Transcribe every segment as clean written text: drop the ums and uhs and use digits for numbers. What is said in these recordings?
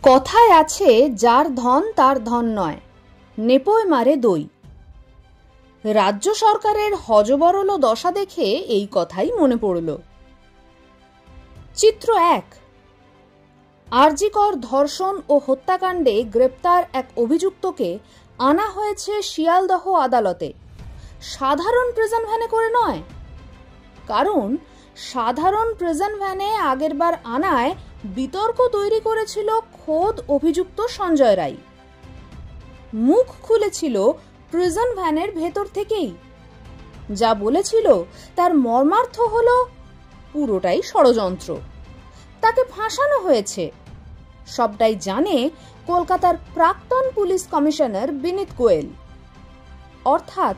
কথায় আছে, যার ধন তার ধন নয়, নেপোয় মারে দই। রাজ্য সরকারের হযবরল দশা দেখে এই কথাই মনে পড়ল। চিত্র 1। আরজিকর ধর্ষণ ও হত্যাকাণ্ডে গ্রেপ্তার এক অভিযুক্তকে আনা হয়েছে শিয়ালদহ আদালতে, সাধারণ প্রিজন ভ্যানে করে নয়। কারণ সাধারণ প্রিজন ভ্যানে আগেরবার আনায় বিতর্ক তৈরি করেছিল খোদ অভিযুক্ত সঞ্জয় রায়। মুখ খুলেছিল প্রিজন ভ্যানের ভেতর থেকেই। যা বলেছিল তার মর্মার্থ হলো পুরোটাই ষড়যন্ত্র, তাকে ফাঁসানো হয়েছে। সবটাই জানে কলকাতার প্রাক্তন পুলিশ কমিশনার বিনীত গোয়েল। অর্থাৎ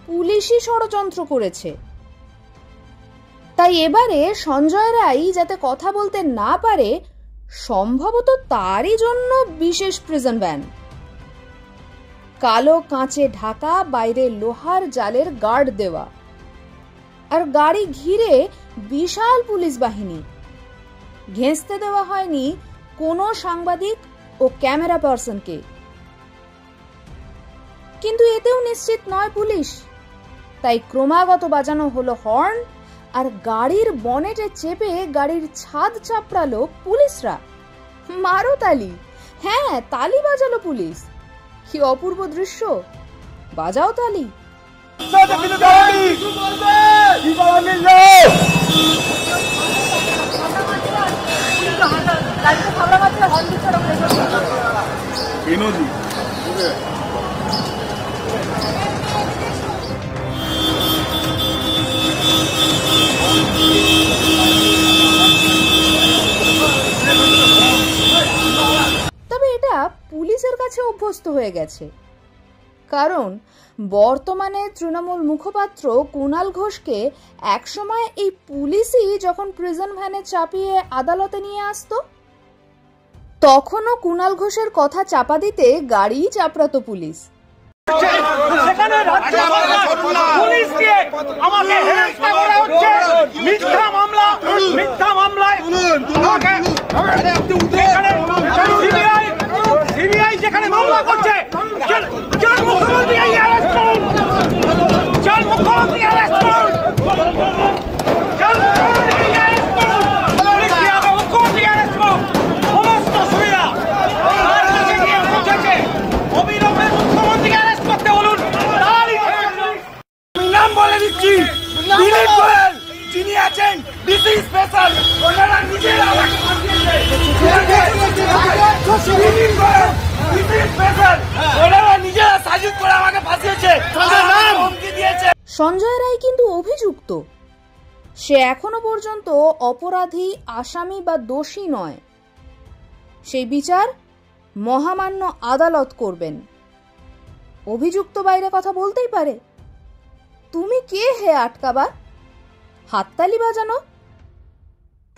পুলিশই ষড়যন্ত্র করেছে। তাই এবারে সঞ্জয় রায় যাতে কথা বলতে না পারে, সম্ভবত তারই জন্য বিশেষ প্রিজন ভ্যান। কালো কাঁচে ঢাকা, বাইরে লোহার জালের গার্ড দেওয়া, আর গাড়ি ঘিরে বিশাল পুলিশ বাহিনী। ঘেঁষতে দেওয়া হয়নি কোনো সাংবাদিক ও ক্যামেরা পার্সনকে। কিন্তু এতেও নিশ্চিত নয় পুলিশ, তাই ক্রমাগত বাজানো হলো হর্ন, আর গাড়ির বনেটে চেপে গাড়ির ছাদ চাপড়ালো পুলিশরা। মারো তালি। হ্যাঁ, তালি বাজালো পুলিশ। কি অপূর্ব দৃশ্য! বাজাও তালি। তবে এটা পুলিশের কাছে অভ্যস্ত হয়ে গেছে। কারণ বর্তমানে তৃণমূল মুখপাত্র কুণাল ঘোষকে একসময় এই পুলিশই যখন প্রিজন ভ্যানে চাপিয়ে আদালতে নিয়ে আসতো, তখনও কুণাল ঘোষের কথা চাপা দিতে গাড়ি চাপড়াতো পুলিশ। সঞ্জয় রায় কিন্তু অভিযুক্ত। সে এখনো পর্যন্ত অপরাধী, আসামি বা দোষী নয়। সেই বিচার মহামান্য আদালত করবেন। অভিযুক্ত বাইরে কথা বলতেই পারে। তুমি কে হে আটকাবার? হাততালি বাজানো?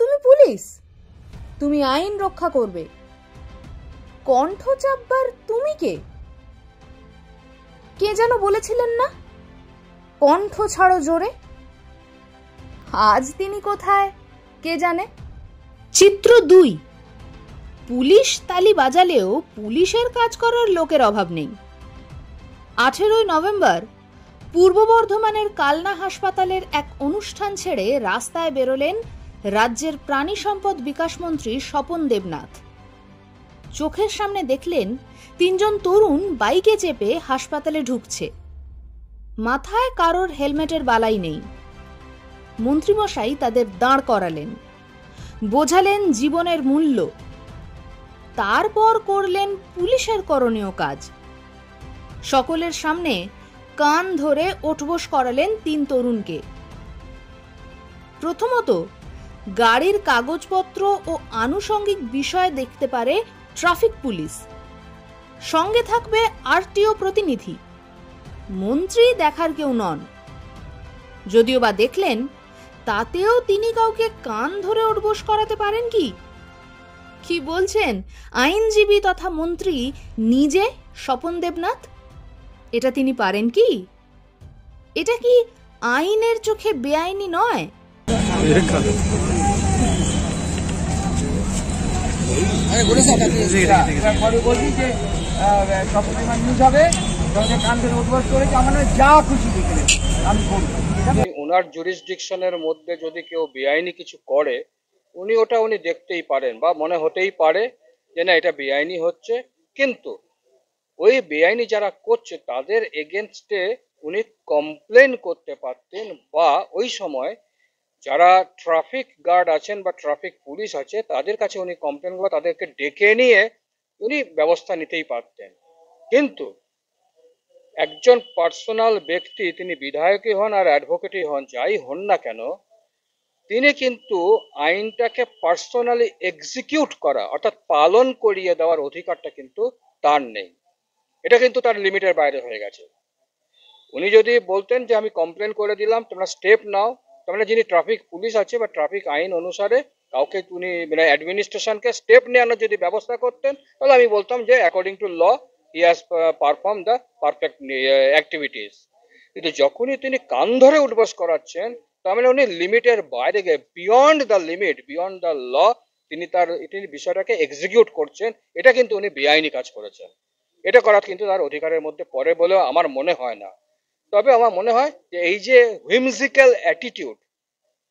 তুমি পুলিশ, তুমি আইন রক্ষা করবে। কণ্ঠ চাপবার তুমি কে? কে যেন বলেছিলেন না, কণ্ঠ ছাড়ো জোরে। আজ তিনি কোথায় কে জানে। চিত্র 2। পুলিশ তালি বাজালেও পুলিশের কাজ করার লোকের অভাব নেই। 18 নভেম্বর পূর্ব বর্ধমানের কালনা হাসপাতালের এক অনুষ্ঠান ছেড়ে রাস্তায় বেরোলেন রাজ্যের প্রাণী সম্পদ বিকাশ মন্ত্রী স্বপন দেবনাথ। চোখের সামনে দেখলেন 3 জন তরুণ বাইকে চেপে হাসপাতালে ঢুকছে। মাথায় কারোর হেলমেটের বালাই নেই। মন্ত্রীমশাই তাদের দাঁড় করালেন, বোঝালেন জীবনের মূল্য। তারপর করলেন পুলিশের করণীয় কাজ। সকলের সামনে কান ধরে ওঠবোস করালেন 3 তরুণকে। প্রথমত, গাড়ির কাগজপত্র ও আনুষঙ্গিক বিষয় দেখতে পারে ট্রাফিক পুলিশ। সঙ্গে থাকবে আরটিও প্রতিনিধি। মন্ত্রী দেখার কেউ নন। যদিও বা দেখলেন, তাতেও তিনি কাউকে কান ধরে ওঠবোস করাতে পারেন কি? কি বলছেন আইনজীবী তথা মন্ত্রী নিজে স্বপন দেবনাথ? এটা তিনি পারেন কি? এটা কি আইনের চোখে বেআইনি নয়? পরে বলছি যে সবসময় নিউজ হবে, কান ধরে উদ্বোধ করেছে, আমার যা খুশি দেখে আমি করবো। ওনার জুরিসডিকশনের মধ্যে যদি কেউ বেআইনি কিছু করে উনি দেখতেই পারেন বা মনে হতেই পারে যে না এটা বেআইনি হচ্ছে, কিন্তু ওই বেআইনি যারা করছে তাদের এগেনস্টে উনি কমপ্লেন করতে পারতেন, বা ওই সময় যারা ট্রাফিক গার্ড আছেন বা ট্রাফিক পুলিশ আছে তাদের কাছে উনি কমপ্লেন করে তাদেরকে ডেকে নিয়ে উনি ব্যবস্থা নিতেই পারতেন। কিন্তু একজন পার্সোনাল ব্যক্তি, তিনি বিধায়কই হন আর অ্যাডভোকেটই হন, যাই হন না কেন, তিনি কিন্তু আইনটাকে পার্সোনালি এক্সিকিউট করা অর্থাৎ পালন করিয়ে দেওয়ার অধিকারটা কিন্তু তার নেই। এটা কিন্তু তার লিমিটের বাইরে হয়ে গেছে। উনি যদি বলতেন যে আমি কমপ্লেন করে দিলাম, তোমরা স্টেপ নাও, তাহলে যিনি ট্রাফিক পুলিশ আছে বা ট্রাফিক আইন অনুসারে কাউকে উনি মানে অ্যাডমিনিস্ট্রেশনকে স্টেপ নেওয়ানোর যদি ব্যবস্থা করতেন, তাহলে আমি বলতাম যে according to law he has perform the perfect activities. কিন্তু যখনই তিনি কান ধরে উঠবস করাচ্ছেন, তার মানে উনি লিমিটের বাইরে গিয়ে beyond the limit, beyond the law তিনি বিষয়টাকে এক্সিকিউট করছেন, এটা কিন্তু উনি বেআইনি কাজ করেছেন। এটা করা কিন্তু তার অধিকারের মধ্যে পড়ে বলেও আমার মনে হয় না। তবে আমার মনে হয় যে এই যে হুইমজিক্যাল অ্যাটিটিউড,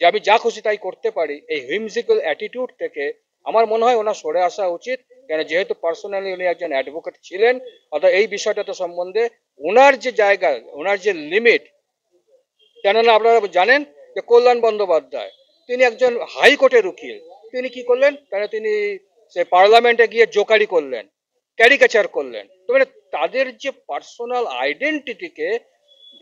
যে আমি যা খুশি তাই করতে পারি, এই হুইমজিক্যাল অ্যাটিটিউড থেকে আমার মনে হয় ওনার সরে আসা উচিত। কেন, যেহেতু পার্সোনালি উনি একজন অ্যাডভোকেট ছিলেন, অর্থাৎ এই বিষয়টাতে সম্বন্ধে ওনার যে জায়গা, ওনার যে লিমিট, কেননা আপনারা জানেন যে কল্যাণ বন্দ্যোপাধ্যায় তিনি একজন হাইকোর্টের উকিল, তিনি কি করলেন, কেন তিনি সে পার্লামেন্টে গিয়ে জোকারি করলেন, ক্যারিকেচার করলেন। তো মানে তাদের যে পার্সোনাল আইডেন্টিটিকে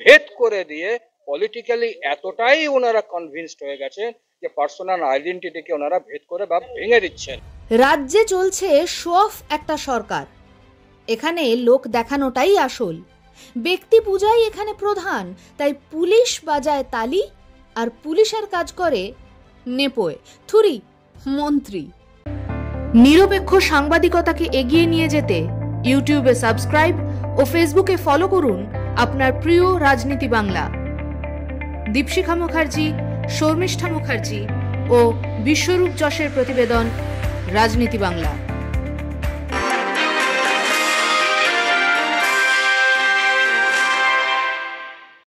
ভেদ করে দিয়ে পলিটিক্যালি এতটাই ওনারা কনভিন্সড হয়ে গেছেন যে পার্সোনাল আইডেন্টিটিকে ওনারা ভেদ করে বা ভেঙে দিচ্ছেন। রাজ্যে চলছে শো অফ একটা সরকার, এখানে লোক দেখানোটাই আসল, ব্যক্তি পূজাই এখানে প্রধান। তাই পুলিশ বাজায় তালি আর পুলিশের কাজ করে নেপোয় থুরি মন্ত্রী। নিরপেক্ষ সাংবাদিকতাকে এগিয়ে নিয়ে যেতে ইউটিউবে সাবস্ক্রাইব ও ফেসবুকে ফলো করুন আপনার প্রিয় রাজনীতি বাংলা। দীপশিখা মুখার্জি, শর্মিষ্ঠা মুখার্জি ও বিশ্বরূপ যশের প্রতিবেদন রাজনীতি বাংলা।